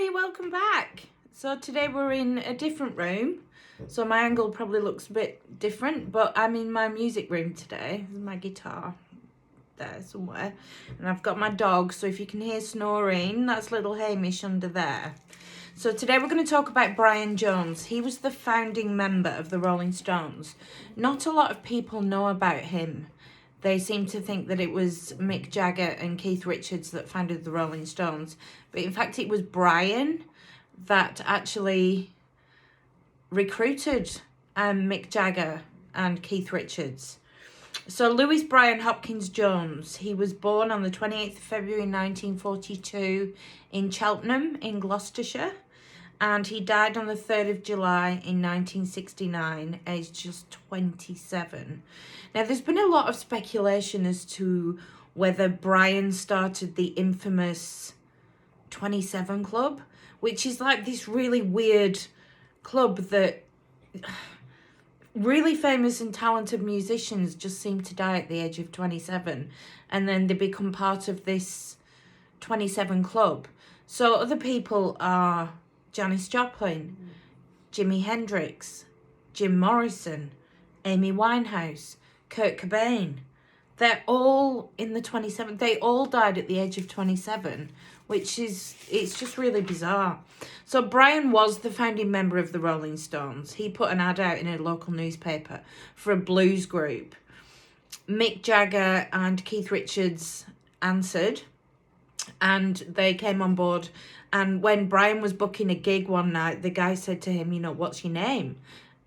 everybody, welcome back. So today we're in a different room, so my angle probably looks a bit different, but I'm in my music room today. There's my guitar there somewhere, and I've got my dog, so if you can hear snoring, that's little Hamish under there. So today we're going to talk about Brian Jones. He was the founding member of the Rolling Stones. Not a lot of people know about him. They seem to think that it was Mick Jagger and Keith Richards that founded the Rolling Stones. But in fact, it was Brian that actually recruited Mick Jagger and Keith Richards. So Louis Brian Hopkins Jones, he was born on the 28th of February 1942 in Cheltenham in Gloucestershire. And he died on the 3rd of July in 1969, aged just 27. Now, there's been a lot of speculation as to whether Brian started the infamous 27 Club, which is like this really weird club that really famous and talented musicians just seem to die at the age of 27. And then they become part of this 27 Club. So other people are Janis Joplin, Jimi Hendrix, Jim Morrison, Amy Winehouse, Kurt Cobain. They're all in the 27. They all died at the age of 27, which is, it's just really bizarre. So Brian was the founding member of the Rolling Stones. He put an ad out in a local newspaper for a blues group. Mick Jagger and Keith Richards answered, and they came on board. And when Brian was booking a gig one night, the guy said to him, what's your name?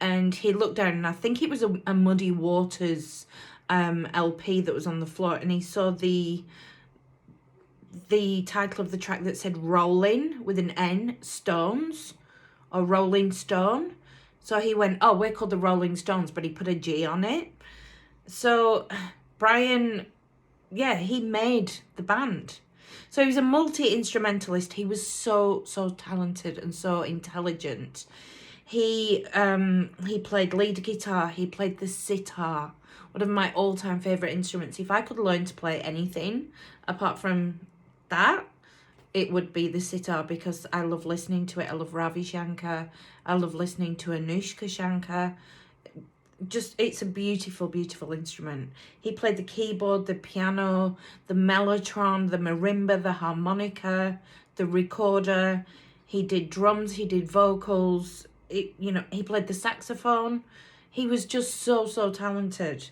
And he looked down, and I think it was a Muddy Waters LP that was on the floor, and he saw the title of the track that said Rolling with an N, Stones, or Rolling Stone. So he went, oh, we're called the Rolling Stones, but he put a G on it. So Brian, he made the band. So he was a multi-instrumentalist. He was so talented and so intelligent. He played lead guitar. He played the sitar, one of my all-time favourite instruments. If I could learn to play anything apart from that, it would be the sitar, because I love listening to it. I love Ravi Shankar. I love listening to Anushka Shankar. Just, it's a beautiful, beautiful instrument. He played the keyboard, the piano, the mellotron, the marimba, the harmonica, the recorder. He did drums, he did vocals. He played the saxophone. He was just so talented.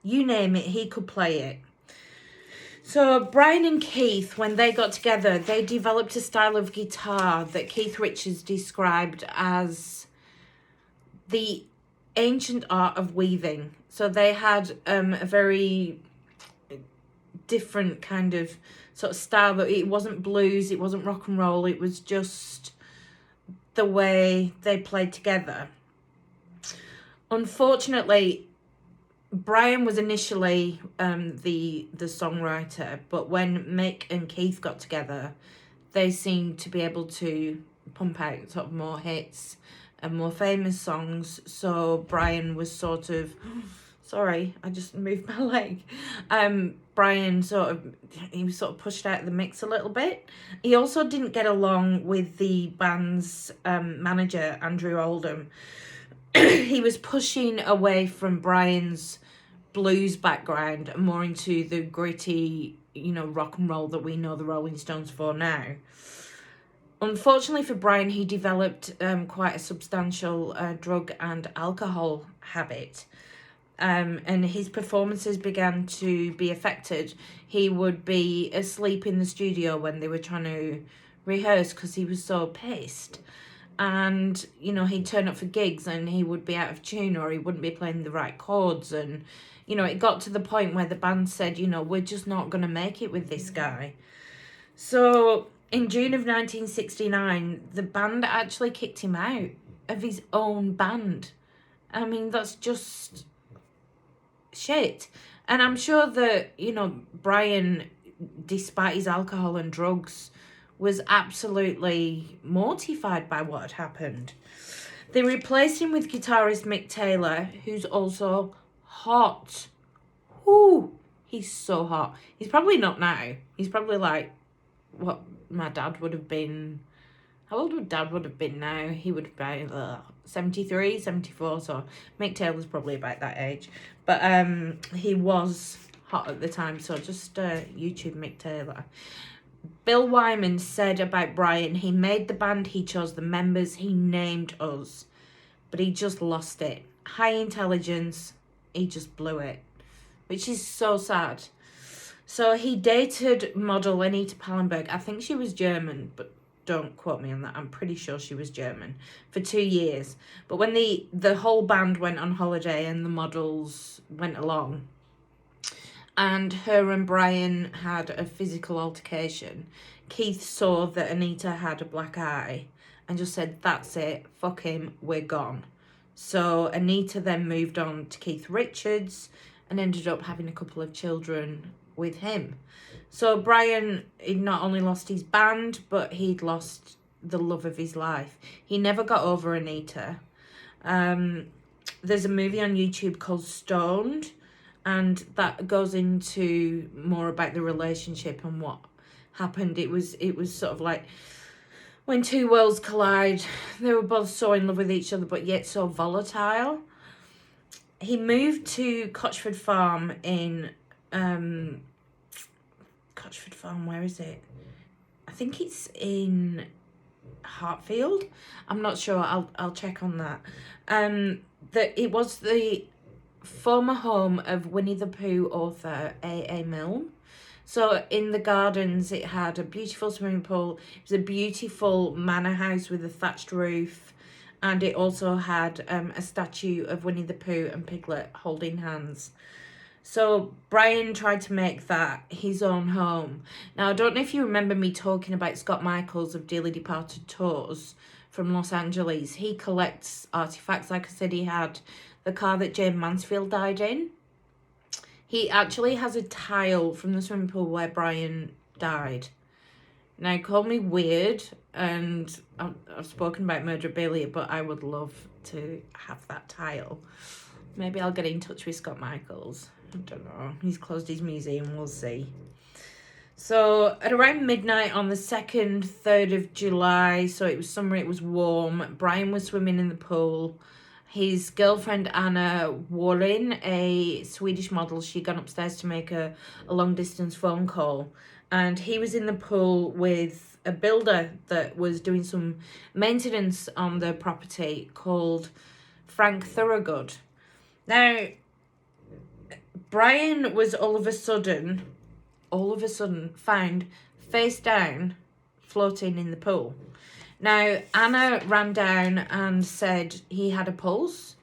You name it, he could play it. So Brian and Keith, when they got together, they developed a style of guitar that Keith Richards described as the ancient art of weaving. So they had a very different kind of sort of style. That it wasn't blues, it wasn't rock and roll, it was just the way they played together. Unfortunately, Brian was initially the songwriter, but when Mick and Keith got together, they seemed to be able to pump out sort of more hits and more famous songs. So Brian was sort of, sorry, I just moved my leg. Brian he was sort of pushed out of the mix a little bit. He also didn't get along with the band's manager, Andrew Oldham. He was pushing away from Brian's blues background and more into the gritty, rock and roll that we know the Rolling Stones for now. Unfortunately for Brian, he developed quite a substantial drug and alcohol habit. And his performances began to be affected. He would be asleep in the studio when they were trying to rehearse because he was so pissed. And, he'd turn up for gigs and he would be out of tune, or he wouldn't be playing the right chords. And, it got to the point where the band said, we're just not going to make it with this guy. So in June of 1969, the band actually kicked him out of his own band. I mean, that's just shit. And I'm sure that, Brian, despite his alcohol and drugs, was absolutely mortified by what had happened. They replaced him with guitarist Mick Taylor, who's also hot. Ooh, he's so hot. He's probably not now. He's probably like what my dad would have been how old would Dad would have been now? He would be 73, 74, so Mick Taylor's probably about that age. But he was hot at the time, so just YouTube Mick Taylor. Bill Wyman said about Brian, he made the band, he chose the members, he named us, but he just lost it. High intelligence, he just blew it, which is so sad. So he dated model Anita Pallenberg. I think she was German, but don't quote me on that. I'm pretty sure she was German, for 2 years. But when the whole band went on holiday and the models went along, and her and Brian had a physical altercation, Keith saw that Anita had a black eye and just said, that's it, fuck him, we're gone. So Anita then moved on to Keith Richards and ended up having a couple of children with him. So Brian, he not only lost his band, but he'd lost the love of his life. He never got over Anita. There's a movie on YouTube called Stoned, and that goes into more about the relationship and what happened. It was sort of like when two worlds collide. They were both so in love with each other, but yet so volatile. He moved to Cotchford Farm in Cotchford Farm. Where is it? I think it's in Hartfield. I'm not sure. I'll check on that. It was the former home of Winnie the Pooh author A.A. Milne. So in the gardens, it had a beautiful swimming pool. It was a beautiful manor house with a thatched roof. And it also had a statue of Winnie the Pooh and Piglet holding hands. So Brian tried to make that his own home. Now, I don't know if you remember me talking about Scott Michaels of Dearly Departed Tours from Los Angeles. He collects artifacts. Like I said, he had the car that Jane Mansfield died in. He actually has a tile from the swimming pool where Brian died. Now, call me weird, and I've spoken about murderabilia, but I would love to have that tile. Maybe I'll get in touch with Scott Michaels. I don't know. He's closed his museum. We'll see. So at around midnight on the 2nd, 3rd of July, so it was summer, it was warm, Brian was swimming in the pool. His girlfriend Anna Warren, a Swedish model, she'd gone upstairs to make a long-distance phone call. And he was in the pool with a builder that was doing some maintenance on the property called Frank Thorogood. Now, Brian was all of a sudden found face down, floating in the pool. Now, Anna ran down and said he had a pulse.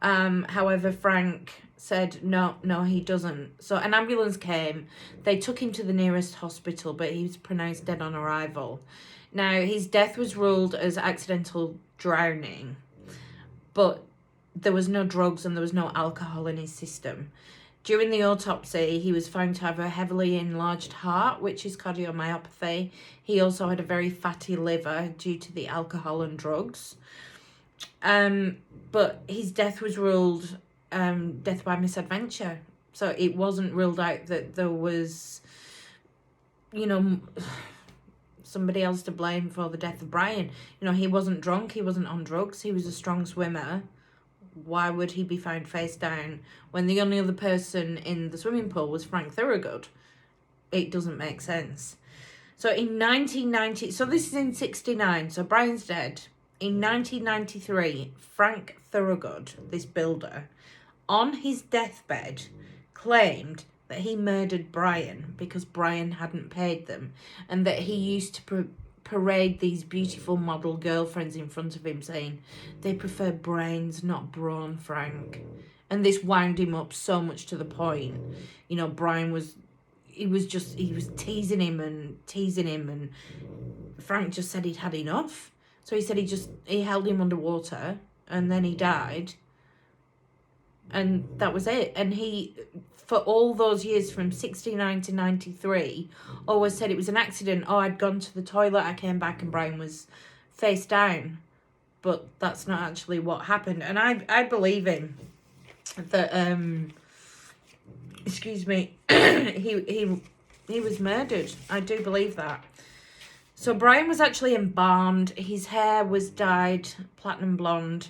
However, Frank said, no, he doesn't. So an ambulance came. They took him to the nearest hospital, but he was pronounced dead on arrival. Now, his death was ruled as accidental drowning, but there was no drugs and there was no alcohol in his system. During the autopsy, he was found to have a heavily enlarged heart, which is cardiomyopathy. He also had a very fatty liver due to the alcohol and drugs. But his death was ruled death by misadventure. So it wasn't ruled out that there was, somebody else to blame for the death of Brian. He wasn't drunk, he wasn't on drugs, he was a strong swimmer. Why would he be found face down when the only other person in the swimming pool was Frank Thorogood? It doesn't make sense. So in 1990, so this is in 69, so Brian's dead. In 1993, Frank Thorogood, this builder, on his deathbed, claimed that he murdered Brian because Brian hadn't paid them, and that he used to parade these beautiful model girlfriends in front of him saying they prefer brains, not brawn, Frank. And this wound him up so much to the point, Brian was teasing him, and Frank just said he'd had enough. So he said he held him underwater and then he died. And that was it. And he, for all those years from 69 to 93, always said it was an accident. Oh, I'd gone to the toilet, I came back and Brian was face down. But that's not actually what happened. And I believe him that, he was murdered. I do believe that. So Brian was actually embalmed. His hair was dyed platinum blonde,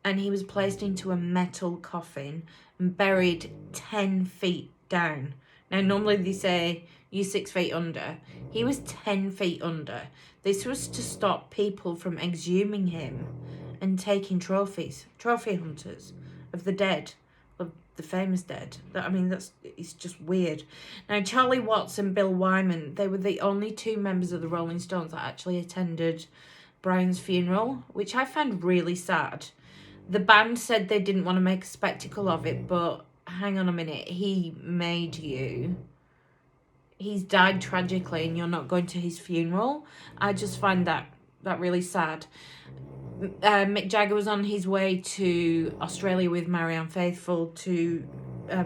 and he was placed into a metal coffin and buried 10 feet down. Now, normally they say you're 6 feet under. He was 10 feet under. This was to stop people from exhuming him and taking trophies, trophy hunters of the dead, of the famous dead. I mean, it's just weird. Now, Charlie Watts and Bill Wyman, they were the only two members of the Rolling Stones that actually attended Brian's funeral, which I found really sad. The band said they didn't want to make a spectacle of it, but hang on a minute, he made you. He's died tragically and you're not going to his funeral. I just find that really sad. Mick Jagger was on his way to Australia with Marianne Faithfull to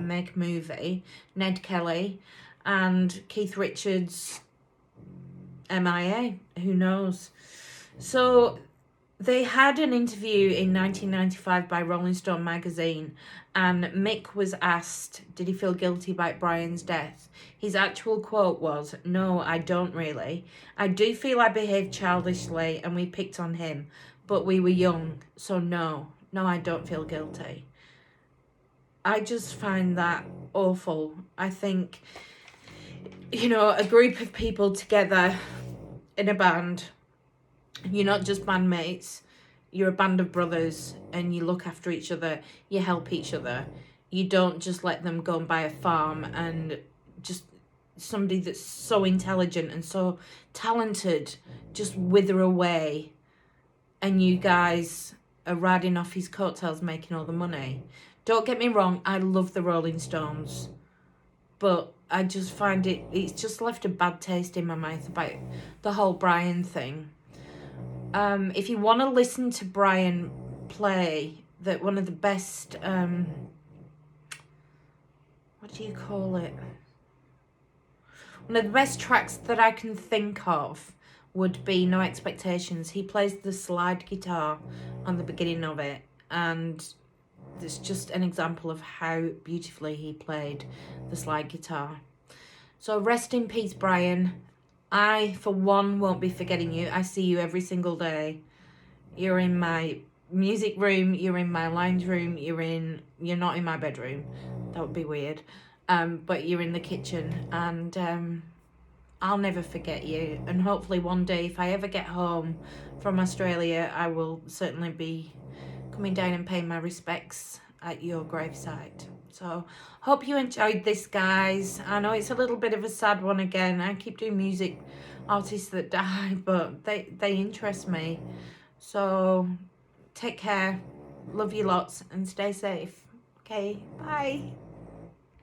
make a movie. Ned Kelly and Keith Richards, MIA, who knows. So they had an interview in 1995 by Rolling Stone magazine, and Mick was asked, did he feel guilty about Brian's death? His actual quote was, "No, I don't really. I do feel I behaved childishly and we picked on him, but we were young, so no, I don't feel guilty." I just find that awful. I think, a group of people together in a band, you're not just bandmates, you're a band of brothers and you look after each other, you help each other. You don't just let them go and buy a farm and just somebody that's so intelligent and so talented just wither away and you guys are riding off his coattails making all the money. Don't get me wrong, I love the Rolling Stones, but I just find it's just left a bad taste in my mouth about the whole Brian thing. If you want to listen to Brian play, that one of the best, what do you call it? One of the best tracks that I can think of would be No Expectations. He plays the slide guitar on the beginning of it, and it's just an example of how beautifully he played the slide guitar. So rest in peace, Brian. I, for one, won't be forgetting you. I see you every single day. You're in my music room, you're in my lounge room, you're not in my bedroom. That would be weird. But you're in the kitchen, and I'll never forget you. And hopefully one day, if I ever get home from Australia, I will certainly be coming down and paying my respects at your gravesite. So hope you enjoyed this, guys. I know it's a little bit of a sad one again. I keep doing music artists that die, but they interest me. So take care, love you lots, and stay safe. Okay, bye.